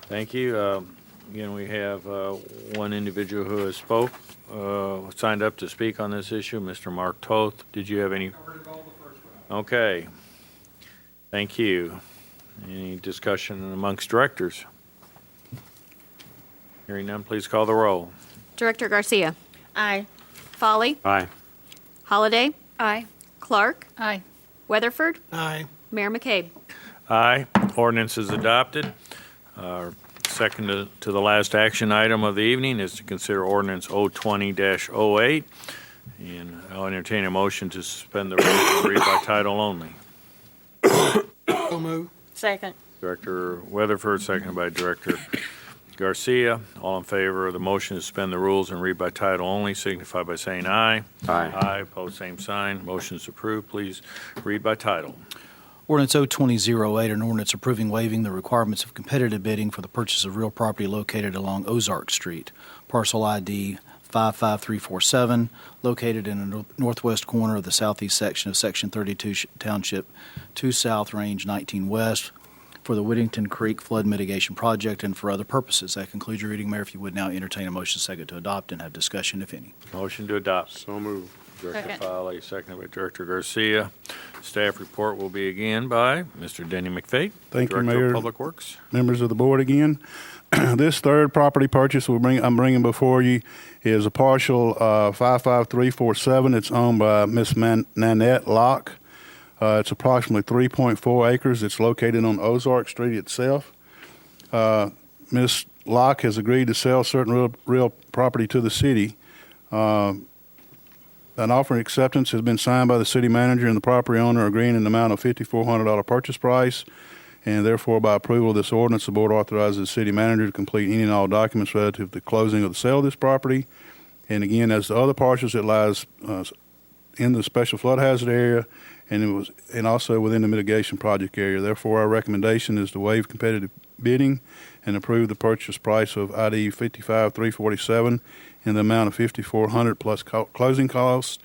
B: Thank you. Again, we have one individual who has signed up to speak on this issue, Mr. Mark Toth. Did you have any? Okay. Thank you. Any discussion amongst directors? Hearing none, please call the roll.
E: Director Garcia.
G: Aye.
E: Folly.
N: Aye.
E: Holiday.
A: Aye.
E: Clark.
A: Aye.
E: Weatherford.
A: Aye.
E: Mayor McCabe.
B: Aye. Ordinance is adopted. Second to the last action item of the evening is to consider ordinance 020-08. And I'll entertain a motion to suspend the rules and read by title only.
A: So moved.
G: Second.
B: Director Weatherford, seconded by Director Garcia. All in favor of the motion to suspend the rules and read by title only signify by saying aye.
N: Aye.
B: Aye. Opposed, same sign. Motion is approved. Please read by title.
F: Ordinance 02008, an ordinance approving waiving the requirements of competitive bidding for the purchase of real property located along Ozark Street, parcel ID 55347, located in the northwest corner of the southeast section of Section 32 Township 2 South, Range 19 West, for the Whittington Creek Flood Mitigation Project and for other purposes. That concludes your reading, Mayor. If you would now entertain a motion second to adopt and have discussion, if any.
B: Motion to adopt.
N: So moved.
B: Director
A: Second.
B: Foley, seconded by Director Garcia. Staff report will be again by Mr. Denny McFate.
L: Thank you,
B: Director
L: Mayor.
B: of Public Works.
L: Members of the board again. This third property purchase I'm bringing before you is a partial 55347. It's owned by Miss Nanette Locke. It's approximately 3.4 acres. It's located on Ozark Street itself. Miss Locke has agreed to sell certain real property to the city. An offer of acceptance has been signed by the city manager and the property owner agreeing in the amount of $5,400 purchase price. And therefore, by approval of this ordinance, the board authorizes the city manager to complete any and all documents relative to the closing of the sale of this property. And again, as the other parcels, it lies in the special flood hazard area and also within the mitigation project area. Therefore, our recommendation is to waive competitive bidding and approve the purchase price of ID 55347 in the amount of $5,400 plus closing costs.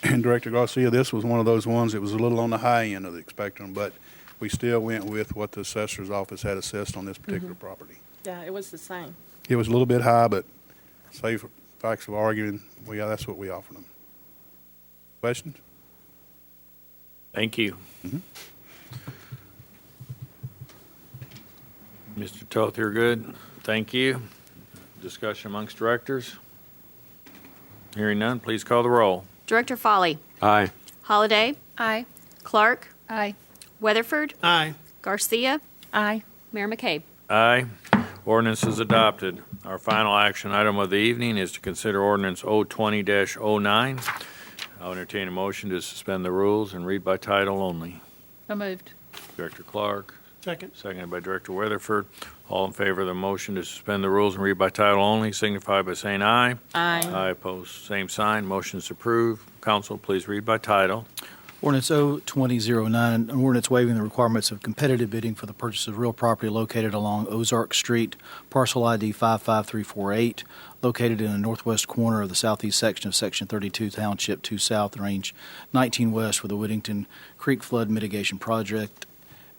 L: And Director Garcia, this was one of those ones that was a little on the high end of the spectrum, but we still went with what the assessor's office had assessed on this particular property.
G: Yeah, it was the same.
L: It was a little bit high, but save for facts of arguing, that's what we offered them. Questions?
B: Thank you. Mr. Toth, you're good. Thank you. Discussion amongst directors. Hearing none, please call the roll.
E: Director Foley.
N: Aye.
E: Holiday.
A: Aye.
E: Clark.
A: Aye.
E: Weatherford.
A: Aye.
E: Garcia.
G: Aye.
E: Mayor McCabe.
B: Aye. Ordinance is adopted. Our final action item of the evening is to consider ordinance 020-09. I'll entertain a motion to suspend the rules and read by title only.
A: So moved.
B: Director Clark,
A: Second.
B: seconded by Director Weatherford. All in favor of the motion to suspend the rules and read by title only signify by saying aye.
G: Aye.
B: Aye, opposed, same sign. Motion is approved. Council, please read by title.
F: Ordinance 02009, an ordinance waiving the requirements of competitive bidding for the purchase of real property located along Ozark Street, parcel ID 55348, located in the northwest corner of the southeast section of Section 32 Township 2 South, Range 19 West, for the Whittington Creek Flood Mitigation Project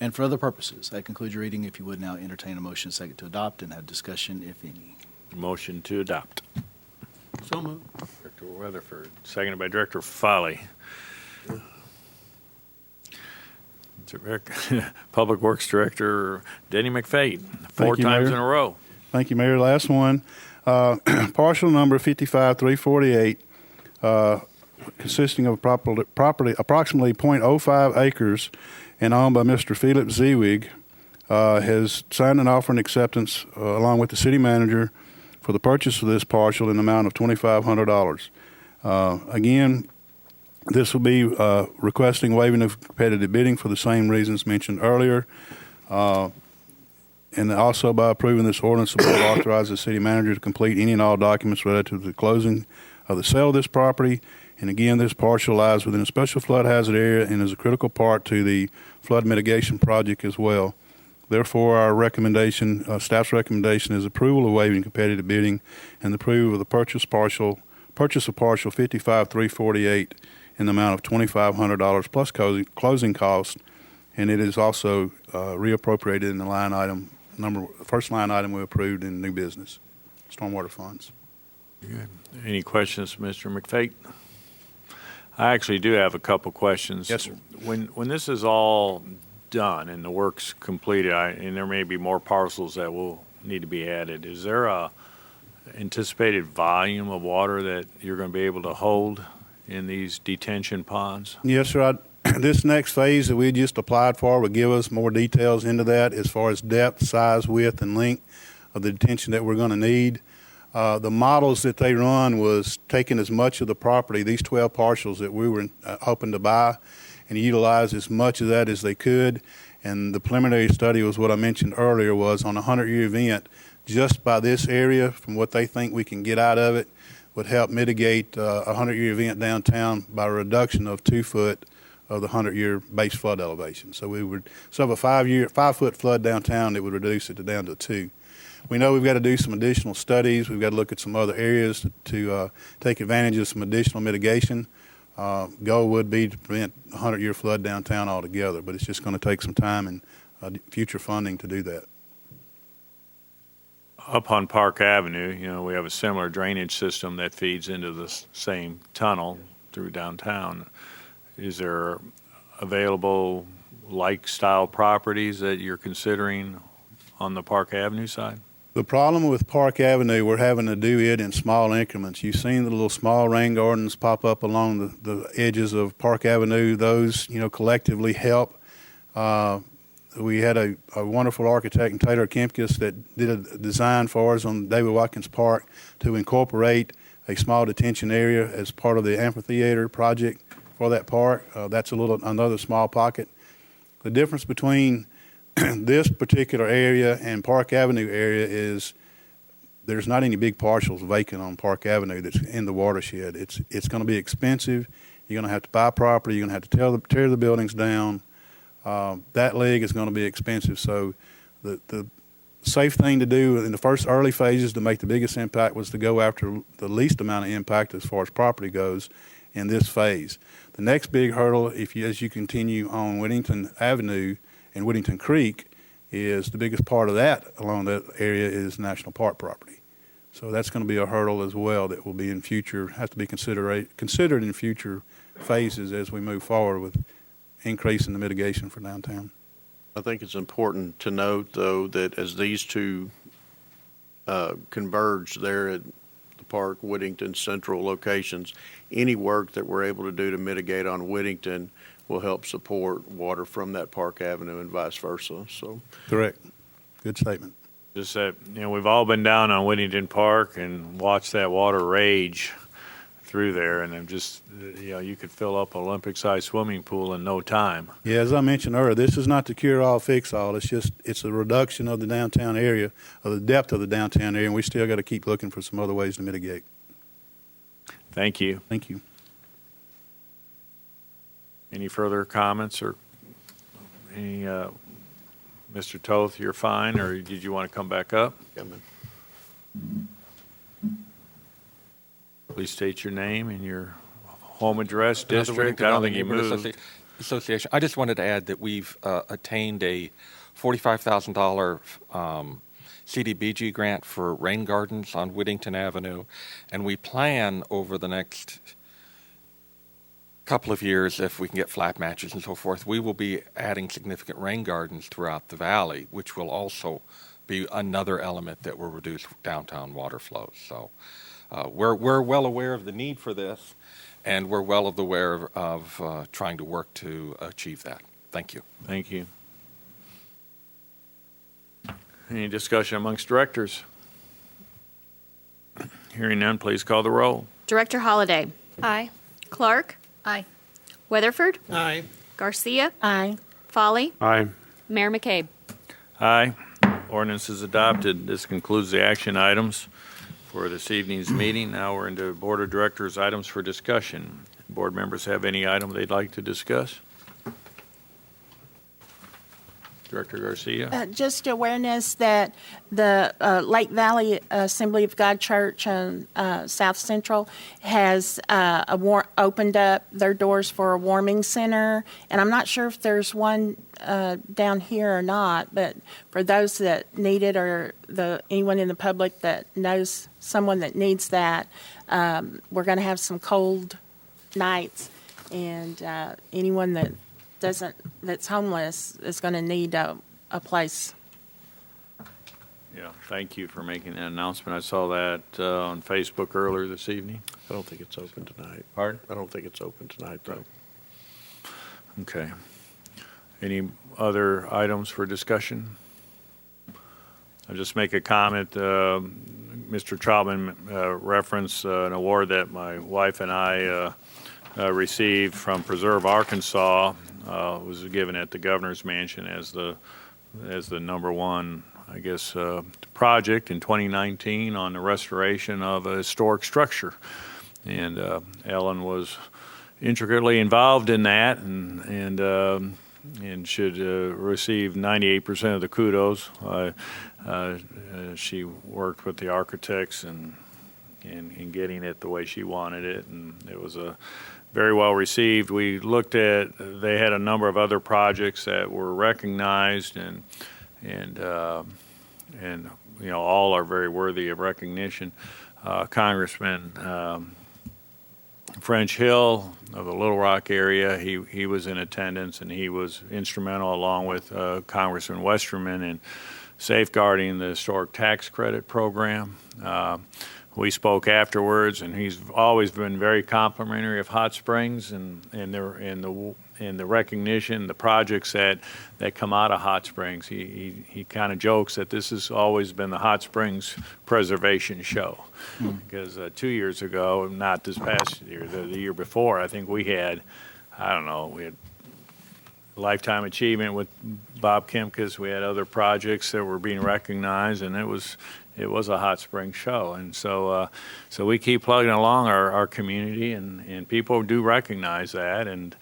F: and for other purposes. That concludes your reading. If you would now entertain a motion second to adopt and have discussion, if any.
B: Motion to adopt.
A: So moved.
B: Director Weatherford, seconded by Director Foley. Public Works Director Denny McFate, four
L: you,
B: times
L: Mayor.
B: in a row.
L: Thank you, Mayor. Last one. Partial number 55348 consisting of property approximately .05 acres and owned by Mr. Philip Zewig, has signed an offer and acceptance along with the city manager for the purchase of this parcel in the amount of $2,500. Again, this will be requesting waiving of competitive bidding for the same reasons mentioned earlier. And also by approving this ordinance, the board authorizes the city manager to complete any and all documents related to the closing of the sale of this property. And again, this parcel lies within a special flood hazard area and is a critical part to the flood mitigation project as well. Therefore, our recommendation, staff's recommendation, is approval of waiving competitive bidding and approval of the purchase of partial 55,348 in the amount of $2,500 plus closing costs, and it is also reappropriated in the line item first line item we approved in new business, stormwater funds.
B: Good. Any questions, Mr. McFate? I actually do have a couple questions.
L: Yes, sir.
B: When this is all done and the work's completed, and there may be more parcels that will need to be added, is there a anticipated volume of water that you're going to be able to hold in these detention ponds?
L: Yes, sir. This next phase that we just applied for will give us more details into that as far as depth, size, width, and length of the detention that we're going to need. The models that they run was taking as much of the property, these 12 parcels that we were hoping to buy, and utilize as much of that as they could. And the preliminary study was what I mentioned earlier, was on a 100-year event, just by this area, from what they think we can get out of it, would help mitigate a 100-year event downtown by a reduction of 2 foot of the 100-year base flood elevation. So we would, so of a 5-foot flood downtown, it would reduce it down to 2. We know we've got to do some additional studies. We've got to look at some other areas to take advantage of some additional mitigation. Goal would be to prevent a 100-year flood downtown altogether, but it's just going to take some time and future funding to do that.
B: Up on Park Avenue, we have a similar drainage system that feeds into the same tunnel through downtown. Is there available like-style properties that you're considering on the Park Avenue side?
L: The problem with Park Avenue, we're having to do it in small increments. You've seen the little small rain gardens pop up along the edges of Park Avenue. Those, collectively help. We had a wonderful architect in Taylor Kempkis that did a design for us on David Watkins Park to incorporate a small detention area as part of the amphitheater project for that park. That's another small pocket. The difference between this particular area and Park Avenue area is there's not any big parcels vacant on Park Avenue that's in the watershed. It's going to be expensive. You're going to have to buy property. You're going to have to tear the buildings down. That leg is going to be expensive. So the safe thing to do in the first early phases to make the biggest impact was to go after the least amount of impact as far as property goes in this phase. The next big hurdle, as you continue on Whittington Avenue and Whittington Creek, is the biggest part of that along that area is national park property. So that's going to be a hurdle as well that will be in future, have to be considered in future phases as we move forward with increasing the mitigation for downtown.
J: I think it's important to note, though, that as these two converge there at the Park, Whittington, Central locations, any work that we're able to do to mitigate on Whittington will help support water from that Park Avenue and vice versa. So
L: correct. Good statement.
B: Just that, we've all been down on Whittington Park and watched that water rage through there, and I'm just, you could fill up an Olympic-sized swimming pool in no time.
L: Yeah, as I mentioned earlier, this is not the cure-all, fix-all. It's a reduction of the downtown area, of the depth of the downtown area, and we still got to keep looking for some other ways to mitigate.
B: Thank you.
L: Thank you.
B: Any further comments or any, Mr. Toth, you're fine, or did you want to come back up? Please state your name and your home address, district. I don't think you moved.
M: Association. I just wanted to add that we've attained a $45,000 CDBG grant for rain gardens on Whittington Avenue, and we plan over the next couple of years, if we can get flat matches and so forth, we will be adding significant rain gardens throughout the valley, which will also be another element that will reduce downtown water flows. So we're well aware of the need for this, and we're well aware of trying to work to achieve that. Thank you.
B: Thank you. Any discussion amongst directors? Hearing none, please call the roll.
E: Director Holliday.
H: Aye.
E: Clark.
C: Aye.
E: Weatherford.
A: Aye.
E: Garcia.
G: Aye.
E: Folly.
N: Aye.
E: Mayor McCabe.
B: Aye. Ordinance is adopted. This concludes the action items for this evening's meeting. Now we're into Board of Directors items for discussion. Board members have any item they'd like to discuss? Director Garcia?
G: Just awareness that the Lake Valley Assembly of God Church on South Central has opened up their doors for a warming center. And I'm not sure if there's one down here or not, but for those that need it or anyone in the public that knows someone that needs that, we're going to have some cold nights. And anyone that's homeless is going to need a place.
B: Yeah, thank you for making that announcement. I saw that on Facebook earlier this evening.
J: I don't think it's open tonight.
B: Pardon?
J: I don't think it's open tonight, though.
B: Okay. Any other items for discussion? I'll just make a comment. Mr. Trautman referenced an award that my wife and I received from Preserve Arkansas. Was given at the governor's mansion as the number one, I guess, project in 2019 on the restoration of a historic structure, and Ellen was intricately involved in that, and should receive 98% of the kudos. She worked with the architects and in getting it the way she wanted it, and it was a very well received. We looked at, they had a number of other projects that were recognized, and all are very worthy of recognition. Congressman French Hill of the Little Rock area, he was in attendance, and he was instrumental, along with Congressman Westerman, in safeguarding the historic tax credit program. We spoke afterwards, and he's always been very complimentary of Hot Springs and the recognition, the projects that come out of Hot Springs. He kind of jokes that this has always been the Hot Springs Preservation Show, because 2 years ago, not this past year, the year before, I think we had Lifetime Achievement with Bob Kemkes. We had other projects that were being recognized, and it was a Hot Springs show. And so we keep plugging along our community, and people do recognize that, and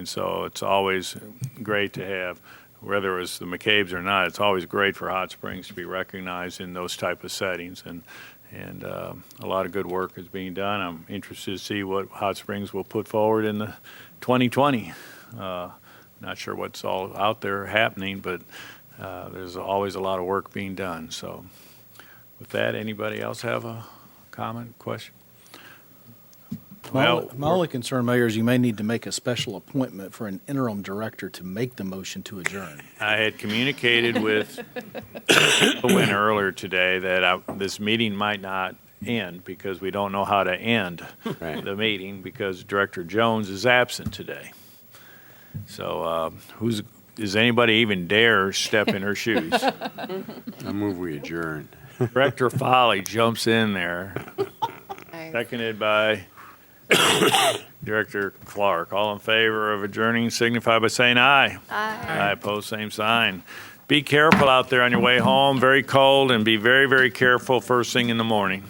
B: so it's always great to have, whether it was the McCabe's or not, it's always great for Hot Springs to be recognized in those type of settings, and a lot of good work is being done. I'm interested to see what Hot Springs will put forward in the 2020. Not sure what's all out there happening, but there's always a lot of work being done. So with that, anybody else have a comment, question?
F: My only concern, Mayor, is you may need to make a special appointment for an interim director to make the motion to adjourn.
B: I had communicated with the winner earlier today that this meeting might not end, because we don't know how to end the meeting, because Director Jones is absent today. So does anybody even dare step in her shoes?
N: I move we adjourn.
B: Director Folly jumps in there, seconded by Director Clark. All in favor of adjourning signify by saying aye. Aye. Aye, opposed, same sign. Be careful out there on your way home. Very cold, and be very, very careful first thing in the morning.